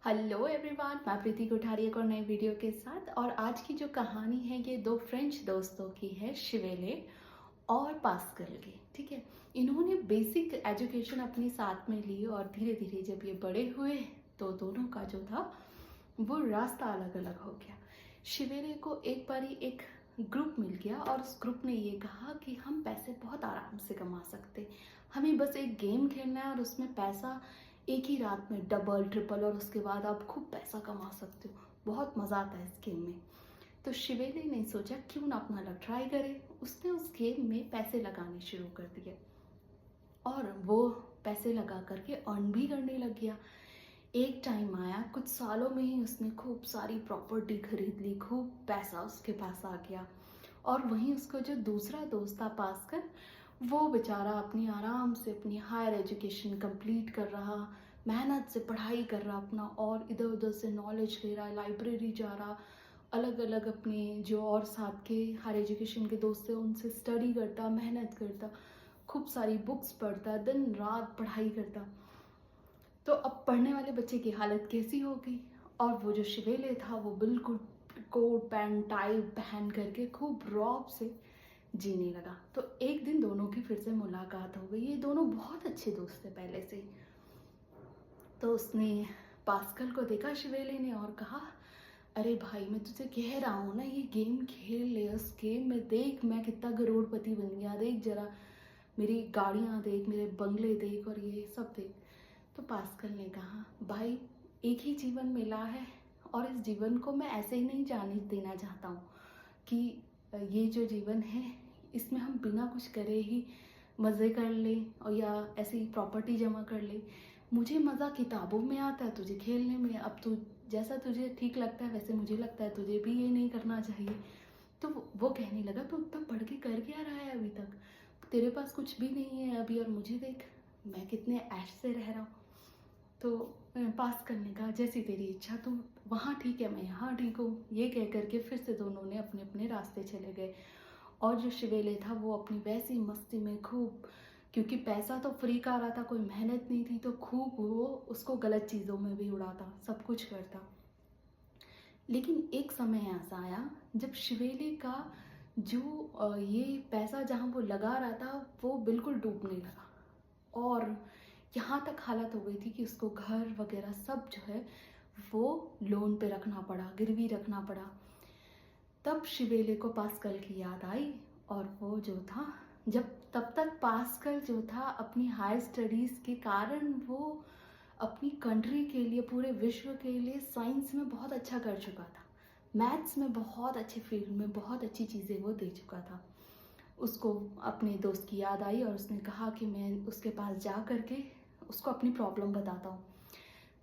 Hello everyone, मैं प्रीति कोठारी एक और नए वीडियो के साथ। और आज की जो कहानी है ये दो फ्रेंच दोस्तों की है, शिवेले और पास्कल की। ठीक है, इन्होंने बेसिक एजुकेशन अपनी साथ में ली और धीरे धीरे जब ये बड़े हुए तो दोनों का जो था वो रास्ता अलग अलग हो गया। शिवेले को एक बारी एक ग्रुप मिल गया और उस ग्रुप ने ये कहा कि हम पैसे बहुत आराम से कमा सकते, हमें बस एक गेम खेलना है और उसमें पैसा एक ही रात में डबल ट्रिपल और उसके बाद आप खूब पैसा कमा सकते हो। बहुत मज़ा आता है इस गेम में। तो शिवेली ने सोचा क्यों ना अपना लक ट्राई करे। उसने उस गेम में पैसे लगाने शुरू कर दिए और वो पैसे लगा करके अर्न भी करने लग गया। एक टाइम आया, कुछ सालों में ही उसने खूब सारी प्रॉपर्टी खरीद ली, खूब पैसा उसके पास आ गया। और वहीं उसका जो दूसरा दोस्त था पास्कल, वो बेचारा अपनी आराम से अपनी हायर एजुकेशन कंप्लीट कर रहा, मेहनत से पढ़ाई कर रहा अपना, और इधर उधर से नॉलेज ले रहा, लाइब्रेरी जा रहा, अलग अलग अपने जो और साथ के हायर एजुकेशन के दोस्त थे उनसे स्टडी करता, मेहनत करता, खूब सारी बुक्स पढ़ता, दिन रात पढ़ाई करता। तो अब पढ़ने वाले बच्चे की हालत कैसी होगी। और वो जो शिवेले था वो बिल्कुल कोट पैंट टाई पहन करके खूब रौब से जीने लगा। तो एक दिन दोनों की फिर से मुलाकात हो गई। ये दोनों बहुत अच्छे दोस्त थे पहले से ही। तो उसने पास्कल को देखा शिवेले ने और कहा, अरे भाई, मैं तुझे कह रहा हूँ ना ये गेम खेल ले, उस गेम में देख मैं कितना करोड़पति बन गया, देख जरा मेरी गाड़ियाँ देख, मेरे बंगले देख और ये सब देख। तो पास्कल ने कहा, भाई एक ही जीवन मिला है और इस जीवन को मैं ऐसे ही नहीं जाने देना चाहता हूँ कि ये जो जीवन है इसमें हम बिना कुछ करे ही मज़े कर लें और या ऐसी प्रॉपर्टी जमा कर लें। मुझे मज़ा किताबों में आता है, तुझे खेलने में। अब तू जैसा तुझे ठीक लगता है वैसे मुझे लगता है तुझे भी ये नहीं करना चाहिए। तो वो कहने लगा, तो उतना पढ़ के कर क्या रहा है अभी तक, तेरे पास कुछ भी नहीं है अभी और मुझे देख मैं कितने ऐश से रह रहा हूँ। तो पास करने का जैसी तेरी इच्छा, तू वहाँ ठीक है मैं यहाँ ठीक हूँ, ये कह करके फिर से दोनों ने अपने अपने रास्ते चले गए। और जो शिवेले था वो अपनी वैसी मस्ती में खूब, क्योंकि पैसा तो फ्री का आ रहा था, कोई मेहनत नहीं थी, तो खूब वो उसको गलत चीज़ों में भी उड़ाता, सब कुछ करता। लेकिन एक समय ऐसा आया जब शिवेले का जो ये पैसा जहाँ वो लगा रहा था वो बिल्कुल डूबने लगा। और यहाँ तक हालत हो गई थी कि उसको घर वगैरह सब जो है वो लोन पे रखना पड़ा, गिरवी रखना पड़ा। तब शिवेले को पास्कल की याद आई। और वो जो था, जब तब तक पास्कल जो था अपनी हायर स्टडीज़ के कारण वो अपनी कंट्री के लिए, पूरे विश्व के लिए साइंस में बहुत अच्छा कर चुका था, मैथ्स में बहुत अच्छे फील्ड में बहुत अच्छी चीज़ें वो दे चुका था। उसको अपने दोस्त की याद आई और उसने कहा कि मैं उसके पास जा करके उसको अपनी प्रॉब्लम बताता हूँ।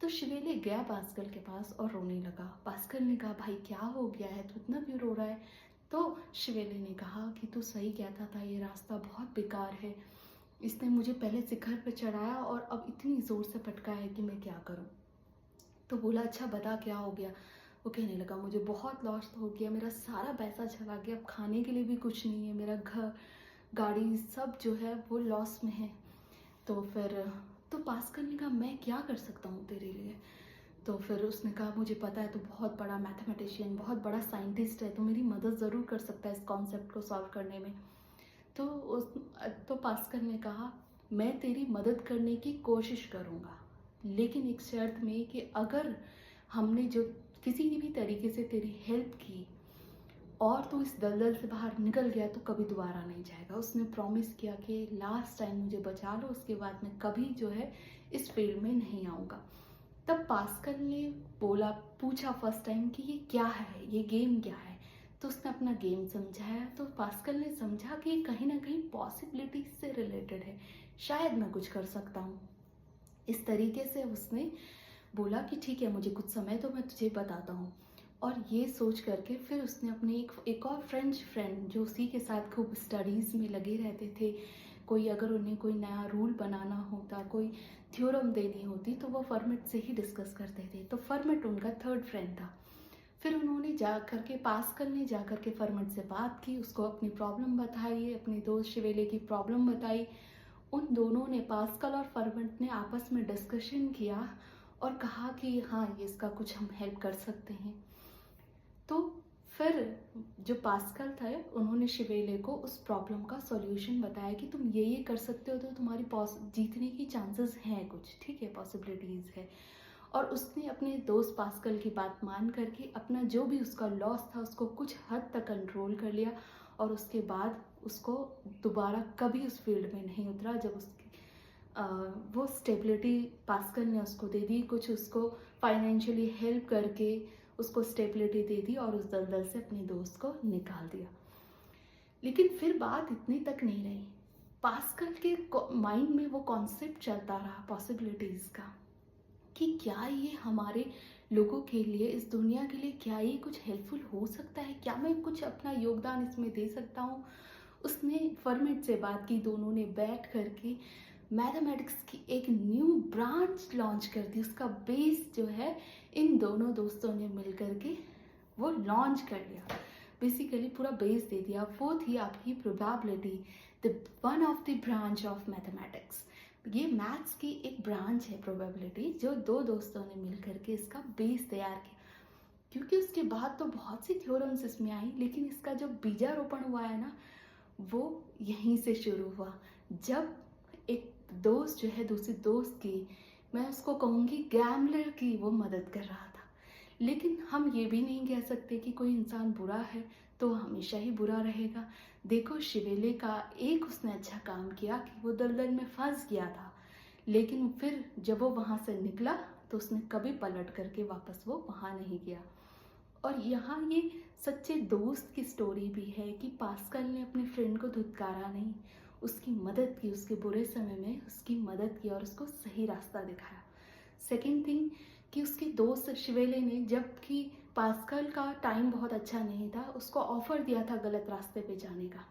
तो शिवेले गया पास्कल के पास और रोने लगा। पास्कल ने कहा, भाई क्या हो गया है, तू इतना क्यों रो रहा है। तो शिवेले ने कहा कि तू सही कहता था, ये रास्ता बहुत बेकार है, इसने मुझे पहले शिखर पर चढ़ाया और अब इतनी ज़ोर से पटका है कि मैं क्या करूं। तो बोला, अच्छा बता क्या हो गया। वो कहने लगा, मुझे बहुत लॉस हो गया, मेरा सारा पैसा चला गया, अब खाने के लिए भी कुछ नहीं है, मेरा घर गाड़ी सब जो है वो लॉस में है। तो फिर तो पास्कल ने कहा, मैं क्या कर सकता हूँ तेरे लिए। तो फिर उसने कहा, मुझे पता है तू बहुत बड़ा मैथमेटिशियन, बहुत बड़ा साइंटिस्ट है, तो मेरी मदद ज़रूर कर सकता है इस कॉन्सेप्ट को सॉल्व करने में। तो उस तो पास्कल ने कहा, मैं तेरी मदद करने की कोशिश करूँगा, लेकिन एक शर्त में कि अगर हमने जो किसी भी तरीके से तेरी हेल्प की और तू इस दलदल से बाहर निकल गया तो कभी दोबारा नहीं जाएगा। उसने प्रॉमिस किया कि लास्ट टाइम मुझे बचा लो, उसके बाद मैं कभी जो है इस फील्ड में नहीं आऊँगा। तब पास्कल ने बोला, पूछा फर्स्ट टाइम कि ये क्या है, ये गेम क्या है। तो उसने अपना गेम समझाया। तो पास्कल ने समझा कि कहीं ना कहीं पॉसिबिलिटी से रिलेटेड है, शायद मैं कुछ कर सकता हूँ। इस तरीके से उसने बोला कि ठीक है, मुझे कुछ समय तो मैं तुझे बताता हूँ। और ये सोच करके फिर उसने अपने एक और फ्रेंच फ्रेंड जो उसी के साथ खूब स्टडीज़ में लगे रहते थे, कोई अगर उन्हें कोई नया रूल बनाना होता, कोई थ्योरम देनी होती तो वो फर्मेट से ही डिस्कस करते थे। तो फर्मेट उनका थर्ड फ्रेंड था। फिर उन्होंने जा करके पास्कल ने जा करके फर्मेट से बात की, उसको अपनी प्रॉब्लम बताई, अपने दोस्त शिवेले की प्रॉब्लम बताई। उन दोनों ने, पास्कल और फर्मेट ने, आपस में डिस्कशन किया और कहा कि हाँ ये इसका कुछ हम हेल्प कर सकते हैं। तो फिर जो पास्कल था उन्होंने शिवेले को उस प्रॉब्लम का सॉल्यूशन बताया कि तुम ये कर सकते हो तो तुम्हारी जीतने की चांसेस हैं कुछ, ठीक है, पॉसिबिलिटीज़ है। और उसने अपने दोस्त पास्कल की बात मान करके अपना जो भी उसका लॉस था उसको कुछ हद तक कंट्रोल कर लिया, और उसके बाद उसको दोबारा कभी उस फील्ड में नहीं उतरा। जब उसकी वो स्टेबिलिटी पास्कल ने उसको दे दी, कुछ उसको फाइनेंशियली हेल्प करके उसको स्टेबिलिटी दे दी और उस दलदल से अपने दोस्त को निकाल दिया। लेकिन फिर बात इतनी तक नहीं रही। पास्कल के माइंड में वो कॉन्सेप्ट चलता रहा पॉसिबिलिटीज़ का कि क्या ये हमारे लोगों के लिए, इस दुनिया के लिए क्या ये कुछ हेल्पफुल हो सकता है, क्या मैं कुछ अपना योगदान इसमें दे सकता हूँ। उसने फर्मेट से बात की, दोनों ने बैठ करके मैथमेटिक्स की एक न्यू ब्रांच लॉन्च कर दी। उसका बेस जो है इन दोनों दोस्तों ने मिल करके वो लॉन्च कर दिया, बेसिकली पूरा बेस दे दिया। वो थी आपकी probability, the one of the branch of mathematics. ये मैथ्स की एक ब्रांच है प्रोबेबिलिटी, जो दो दोस्तों ने मिल करके इसका बेस तैयार किया। क्योंकि उसके बाद तो बहुत सी थ्योरम्स इसमें आई, लेकिन इसका जो बीजारोपण हुआ है ना, वो यहीं से शुरू हुआ। जब एक दोस्त जो है दूसरे दोस्त की, मैं उसको कहूँगी गैम्बलर की, वो मदद कर रहा था। लेकिन हम ये भी नहीं कह सकते कि कोई इंसान बुरा है तो हमेशा ही बुरा रहेगा। देखो शिवेले का एक उसने अच्छा काम किया कि वो दलदल में फंस गया था, लेकिन फिर जब वो वहाँ से निकला तो उसने कभी पलट करके वापस वो वहाँ नहीं गया। और यहाँ ये सच्चे दोस्त की स्टोरी भी है कि पास्कल ने अपने फ्रेंड को धुतकारा नहीं, उसकी मदद की, उसके बुरे समय में उसकी मदद की और उसको सही रास्ता दिखाया। सेकेंड थिंग कि उसके दोस्त शिवेले ने, जबकि पास्कल का टाइम बहुत अच्छा नहीं था, उसको ऑफर दिया था गलत रास्ते पे जाने का,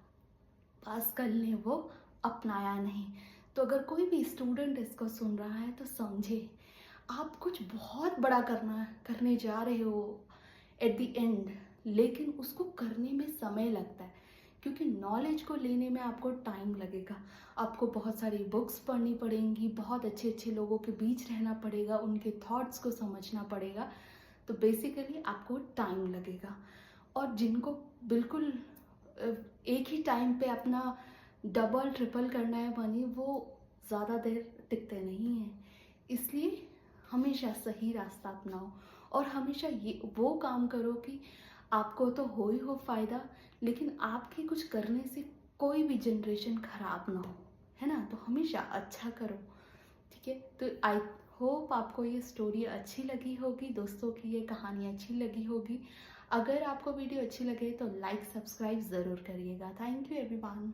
पास्कल ने वो अपनाया नहीं। तो अगर कोई भी स्टूडेंट इसको सुन रहा है तो समझे, आप कुछ बहुत बड़ा करने जा रहे हो एट द एंड, लेकिन उसको करने में समय लगता है, क्योंकि नॉलेज को लेने में आपको टाइम लगेगा। आपको बहुत सारी बुक्स पढ़नी पड़ेंगी, बहुत अच्छे अच्छे लोगों के बीच रहना पड़ेगा, उनके थॉट्स को समझना पड़ेगा। तो बेसिकली आपको टाइम लगेगा। और जिनको बिल्कुल एक ही टाइम पे अपना डबल ट्रिपल करना है मनी, वो ज़्यादा देर टिकते नहीं हैं। इसलिए हमेशा सही रास्ता अपनाओ और हमेशा ये वो काम करो कि आपको तो हो ही हो फ़ायदा, लेकिन आपके कुछ करने से कोई भी जनरेशन ख़राब ना हो, है ना। तो हमेशा अच्छा करो, ठीक है। तो आई होप आपको ये स्टोरी अच्छी लगी होगी, दोस्तों की ये कहानी अच्छी लगी होगी। अगर आपको वीडियो अच्छी लगे तो लाइक सब्सक्राइब ज़रूर करिएगा। Thank you everyone.